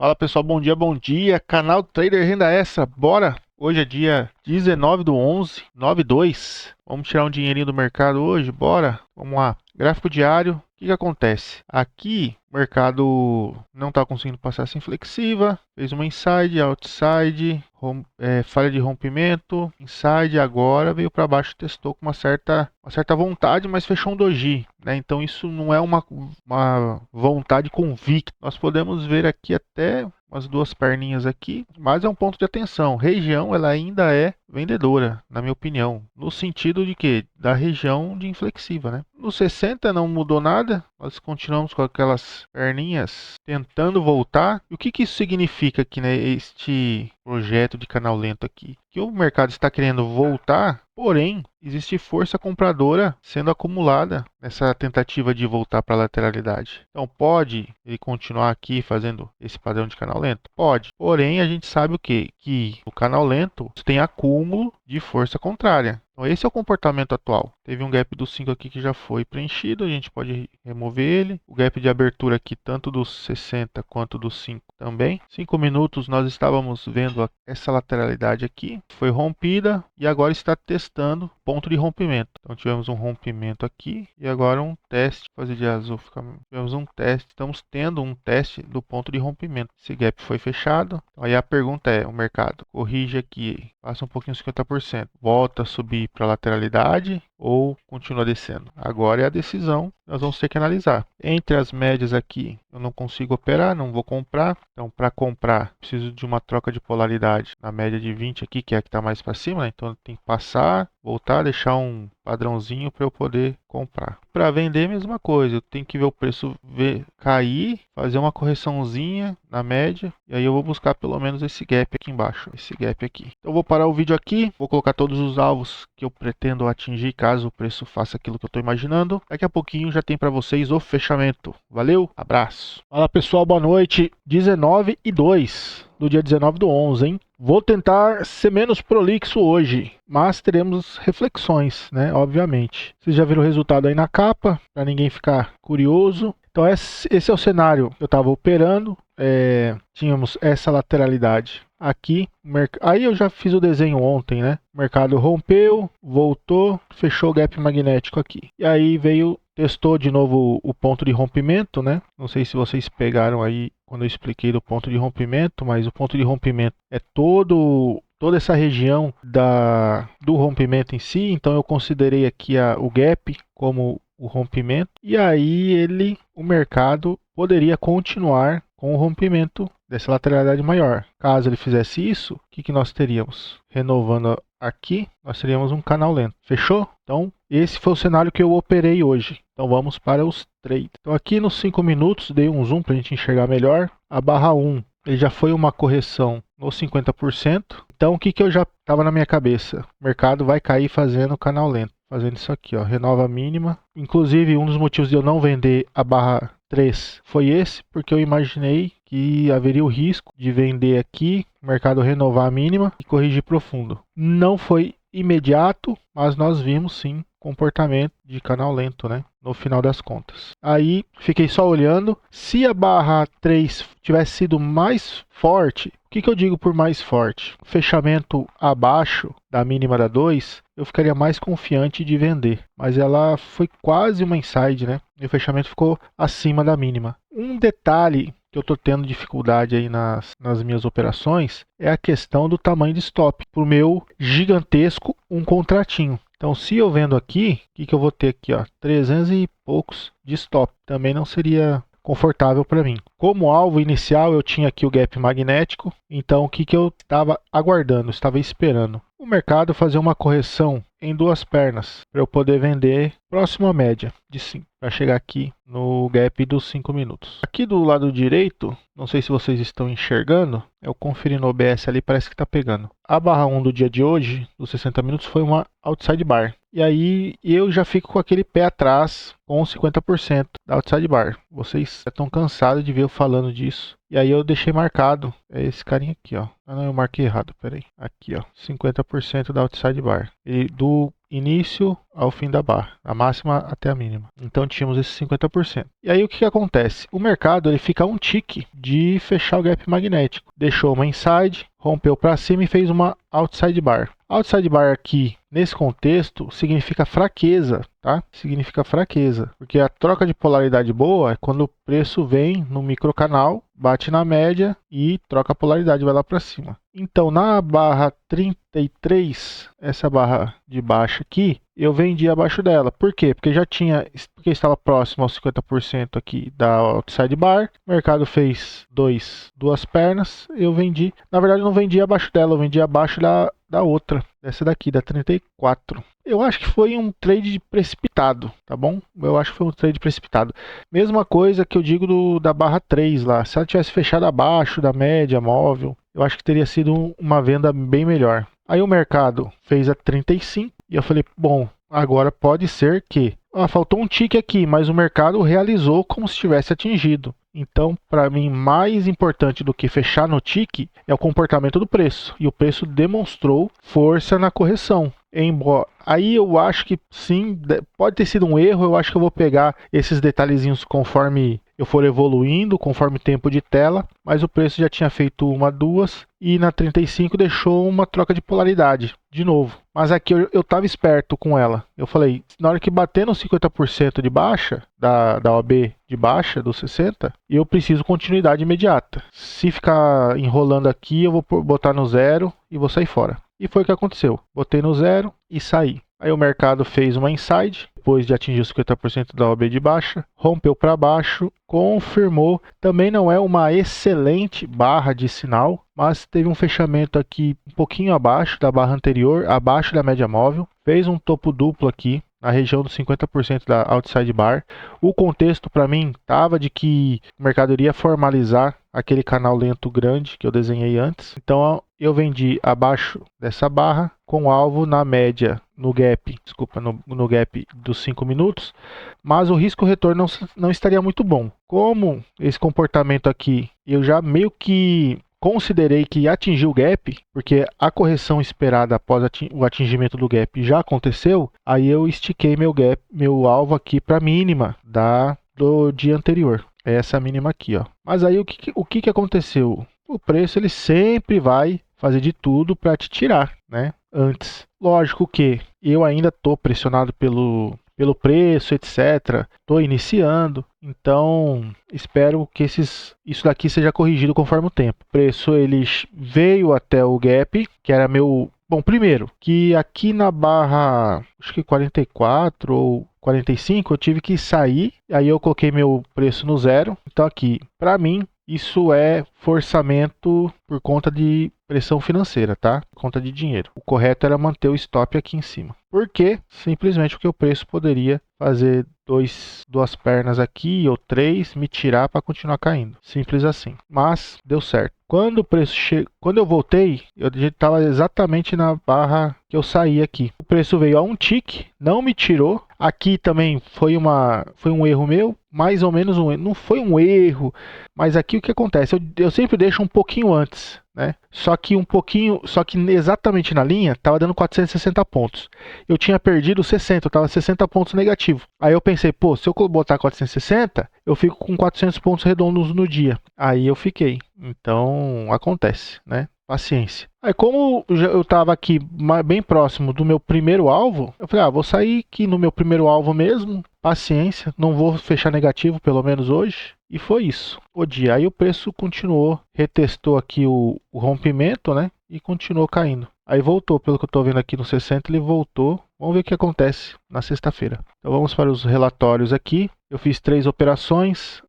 Fala pessoal, bom dia, canal Trader Renda Extra, bora! Hoje é dia 19 do 11, 9/2, vamos tirar um dinheirinho do mercado hoje, bora! Vamos lá, gráfico diário, o que acontece? Aqui o mercado não está conseguindo passar essa inflexiva, fez uma inside, outside, falha de rompimento, inside, agora veio para baixo, testou com uma certa vontade, mas fechou um doji, né? Então isso não é uma vontade convicta. Nós podemos ver aqui até umas duas perninhas aqui, mas é um ponto de atenção. Região ela ainda é vendedora, na minha opinião, no sentido de que da região de inflexiva, né? No 60 não mudou nada, nós continuamos com aquelas perninhas tentando voltar. E o que isso significa aqui, né? Este projeto de canal lento aqui, que o mercado está querendo voltar, porém existe força compradora sendo acumulada nessa tentativa de voltar para a lateralidade. Então pode ele continuar aqui fazendo esse padrão de canal lento? Pode. Porém a gente sabe o quê? Que o canal lento tem acúmulo de força contrária. Então esse é o comportamento atual. Teve um gap do 5 aqui que já foi preenchido, a gente pode remover ele. O gap de abertura aqui, tanto dos 60 quanto dos 5 também. 5 minutos nós estávamos vendo essa lateralidade aqui, foi rompida e agora está testando ponto de rompimento. Então tivemos um rompimento aqui e agora um teste, fazer de azul, tivemos um teste, estamos tendo um teste do ponto de rompimento. Esse gap foi fechado. Aí a pergunta é, o mercado corrige aqui, passa um pouquinho 50%, volta a subir para a lateralidade ou continua descendo? Agora é a decisão, nós vamos ter que analisar. Entre as médias aqui, eu não consigo operar, não vou comprar. Então, para comprar, preciso de uma troca de polaridade na média de 20 aqui, que é a que está mais para cima, né? Então, tem que passar, voltar, deixar um padrãozinho para eu poder comprar. Para vender, mesma coisa, eu tenho que ver o preço cair, fazer uma correçãozinha na média, e aí eu vou buscar pelo menos esse gap aqui embaixo, esse gap aqui. Então, eu vou parar o vídeo aqui, vou colocar todos os alvos que eu pretendo atingir, caso o preço faça aquilo que eu estou imaginando. Daqui a pouquinho já tem para vocês o fechamento. Valeu, abraço. Fala pessoal, boa noite. 19/2 do dia 19 do 11, hein? Vou tentar ser menos prolixo hoje, mas teremos reflexões, né? Obviamente. Vocês já viram o resultado aí na capa, para ninguém ficar curioso. Então esse é o cenário que eu estava operando. Tínhamos essa lateralidade aqui. Aí eu já fiz o desenho ontem, né? O mercado rompeu, voltou, fechou o gap magnético aqui. E aí testou de novo o ponto de rompimento, né? Não sei se vocês pegaram aí quando eu expliquei do ponto de rompimento, mas o ponto de rompimento é toda essa região do rompimento em si. Então eu considerei aqui o gap como o rompimento. E aí o mercado poderia continuar com o rompimento dessa lateralidade maior. Caso ele fizesse isso, o que nós teríamos? Renovando aqui, nós teríamos um canal lento. Fechou? Então, esse foi o cenário que eu operei hoje. Então, vamos para os trades. Então, aqui nos 5 minutos, dei um zoom para a gente enxergar melhor. A barra 1, ele já foi uma correção nos 50%. Então, o que eu já estava na minha cabeça? O mercado vai cair fazendo canal lento. Fazendo isso aqui, ó, renova a mínima. Inclusive, um dos motivos de eu não vender a barra 3 foi esse, porque eu imaginei que haveria o risco de vender aqui, o mercado renovar a mínima e corrigir profundo. Não foi imediato, mas nós vimos sim comportamento de canal lento, né? No final das contas. Aí fiquei só olhando. Se a barra 3 tivesse sido mais forte, o que eu digo por mais forte? Fechamento abaixo da mínima da 2, eu ficaria mais confiante de vender. Mas ela foi quase uma inside, né? E o fechamento ficou acima da mínima. Um detalhe que eu estou tendo dificuldade aí nas minhas operações é a questão do tamanho de stop. Para o meu gigantesco, um contratinho. Então, se eu vendo aqui, o que eu vou ter aqui? 300 e poucos de stop. Também não seria confortável para mim. Como alvo inicial, eu tinha aqui o gap magnético. Então, o que eu estava aguardando? Estava esperando o mercado fazer uma correção em duas pernas para eu poder vender próximo à média de 5, para chegar aqui no gap dos 5 minutos. Aqui do lado direito, não sei se vocês estão enxergando, eu conferi no OBS ali, parece que está pegando. A barra 1 do dia de hoje, dos 60 minutos, foi uma outside bar. E aí eu já fico com aquele pé atrás com 50% da outside bar. Vocês estão cansados de ver eu falando disso. E aí eu deixei marcado, é esse carinha aqui, ó. Ah não, eu marquei errado, peraí. Aqui, ó, 50% da outside bar. início ao fim da barra, a máxima até a mínima. Então tínhamos esse 50%. E aí o que acontece? O mercado ele fica um tique de fechar o gap magnético. Deixou uma inside, rompeu para cima e fez uma outside bar. Outside bar aqui, nesse contexto, significa fraqueza, tá? Significa fraqueza, porque a troca de polaridade boa é quando o preço vem no microcanal, bate na média e troca a polaridade, vai lá para cima. Então, na barra 33, essa barra de baixo aqui, eu vendi abaixo dela. Por quê? Porque porque estava próximo aos 50% aqui da outside bar. O mercado fez duas pernas, eu vendi. Na verdade, eu não vendi abaixo dela, eu vendi abaixo da outra, dessa daqui, da 34. Eu acho que foi um trade precipitado, tá bom? Eu acho que foi um trade precipitado. Mesma coisa que eu digo da barra 3 lá. Se ela tivesse fechado abaixo da média móvel, eu acho que teria sido uma venda bem melhor. Aí o mercado fez a 35 e eu falei, bom, agora pode ser que... faltou um tique aqui, mas o mercado realizou como se tivesse atingido. Então, para mim, mais importante do que fechar no tique é o comportamento do preço. E o preço demonstrou força na correção. Aí eu acho que sim, pode ter sido um erro. Eu acho que eu vou pegar esses detalhezinhos conforme eu for evoluindo, conforme tempo de tela. Mas o preço já tinha feito duas e na 35 deixou uma troca de polaridade de novo. Mas aqui eu estava esperto com ela. Eu falei, na hora que bater no 50% de baixa, da OB de baixa, dos 60, eu preciso continuidade imediata. Se ficar enrolando aqui, eu vou botar no zero e vou sair fora. E foi o que aconteceu. Botei no zero e saí. Aí o mercado fez uma inside, depois de atingir os 50% da OB de baixa, rompeu para baixo, confirmou. Também não é uma excelente barra de sinal, mas teve um fechamento aqui um pouquinho abaixo da barra anterior, abaixo da média móvel. Fez um topo duplo aqui, na região dos 50% da outside bar. O contexto para mim estava de que o mercado iria formalizar aquele canal lento grande que eu desenhei antes. Então eu vendi abaixo dessa barra com alvo na média, no gap dos 5 minutos, mas o risco retorno não estaria muito bom. Como esse comportamento aqui, eu já meio que considerei que atingiu o gap, porque a correção esperada após o atingimento do gap já aconteceu, aí eu estiquei meu alvo aqui para a mínima do dia anterior. Essa mínima aqui, ó. Mas aí o que aconteceu? O preço ele sempre vai fazer de tudo para te tirar, né? Antes. Lógico que eu ainda estou pressionado pelo preço, etc. Estou iniciando, então espero que isso daqui seja corrigido conforme o tempo. O preço ele veio até o gap, que era meu... Bom, primeiro, que aqui na barra, acho que 44 ou 45, eu tive que sair, aí eu coloquei meu preço no zero. Então aqui, para mim, isso é forçamento por conta de pressão financeira, tá? Por conta de dinheiro. O correto era manter o stop aqui em cima. Por quê? Simplesmente porque o preço poderia fazer duas pernas aqui ou três, me tirar para continuar caindo. Simples assim. Mas deu certo. Quando eu voltei, eu estava exatamente na barra que eu saí aqui. O preço veio a um tique, não me tirou. Aqui também foi um erro meu, mais ou menos um erro. Não foi um erro, mas aqui o que acontece? Eu sempre deixo um pouquinho antes, né? Só que exatamente na linha estava dando 460 pontos. Eu tinha perdido 60, eu estava 60 pontos negativo. Aí eu pensei, pô, se eu botar 460, eu fico com 400 pontos redondos no dia. Aí eu fiquei. Então acontece, né? Paciência. Aí como eu estava aqui bem próximo do meu primeiro alvo, eu falei, vou sair aqui no meu primeiro alvo mesmo, paciência, não vou fechar negativo pelo menos hoje. E foi isso, o dia. Aí o preço continuou, retestou aqui o rompimento, né? E continuou caindo. Aí voltou, pelo que eu estou vendo aqui no 60, ele voltou. Vamos ver o que acontece na sexta-feira. Então vamos para os relatórios aqui. Eu fiz 3 operações.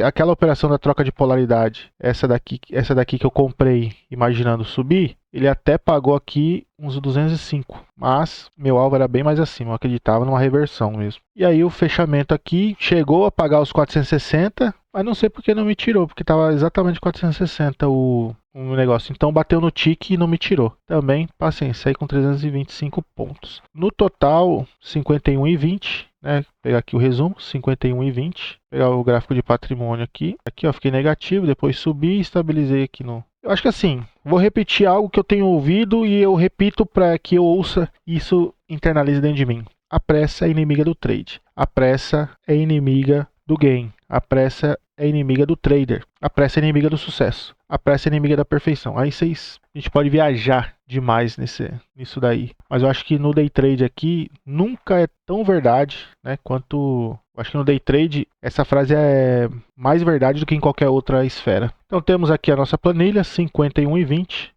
Aquela operação da troca de polaridade, essa daqui que eu comprei imaginando subir, ele até pagou aqui uns 205, mas meu alvo era bem mais acima, eu acreditava numa reversão mesmo. E aí o fechamento aqui chegou a pagar os 460, mas não sei porque não me tirou, porque estava exatamente 460 o negócio. Então bateu no tique e não me tirou. Também, paciência, aí com 325 pontos. No total, 51,20. Né? Pegar aqui o resumo, 51,20. Pegar o gráfico de patrimônio aqui. Aqui, ó, fiquei negativo, depois subi e estabilizei aqui no Eu acho que assim, vou repetir algo que eu tenho ouvido e eu repito para que eu ouça e isso internalize dentro de mim. A pressa é inimiga do trade. A pressa é inimiga do gain. A pressa é inimiga do trader. A pressa é inimiga do sucesso. A pressa é inimiga da perfeição. Aí a gente pode viajar demais nisso daí. Mas eu acho que no day trade aqui nunca é tão verdade, né, quanto... Eu acho que no day trade essa frase é mais verdade do que em qualquer outra esfera. Então temos aqui a nossa planilha, 51,20.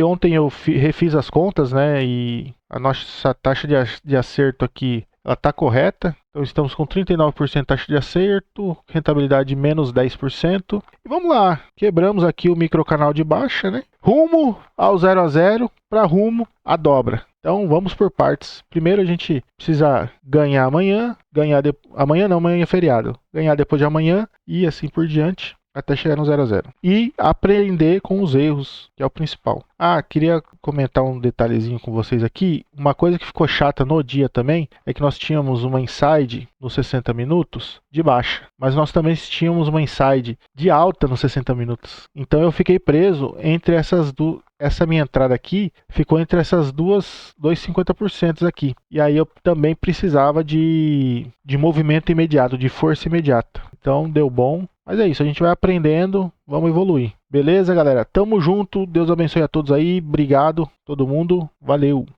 Ontem eu refiz as contas, né, e a nossa taxa de acerto aqui ela está correta. Então estamos com 39% taxa de acerto, rentabilidade menos 10%. E vamos lá, quebramos aqui o microcanal de baixa, né? Rumo ao 0 a 0 para rumo à dobra. Então vamos por partes. Primeiro a gente precisa ganhar amanhã, amanhã não, amanhã é feriado. Ganhar depois de amanhã e assim por diante, até chegar no 0 a 0. E aprender com os erros, que é o principal. Queria comentar um detalhezinho com vocês aqui. Uma coisa que ficou chata no dia também é que nós tínhamos uma inside nos 60 minutos de baixa, mas nós também tínhamos uma inside de alta nos 60 minutos. Então eu fiquei preso entre essas duas. Essa minha entrada aqui ficou entre essas dois 50% aqui. E aí eu também precisava de movimento imediato, de força imediata. Então deu bom. Mas é isso, a gente vai aprendendo, vamos evoluir. Beleza, galera? Tamo junto, Deus abençoe a todos aí, obrigado todo mundo, valeu!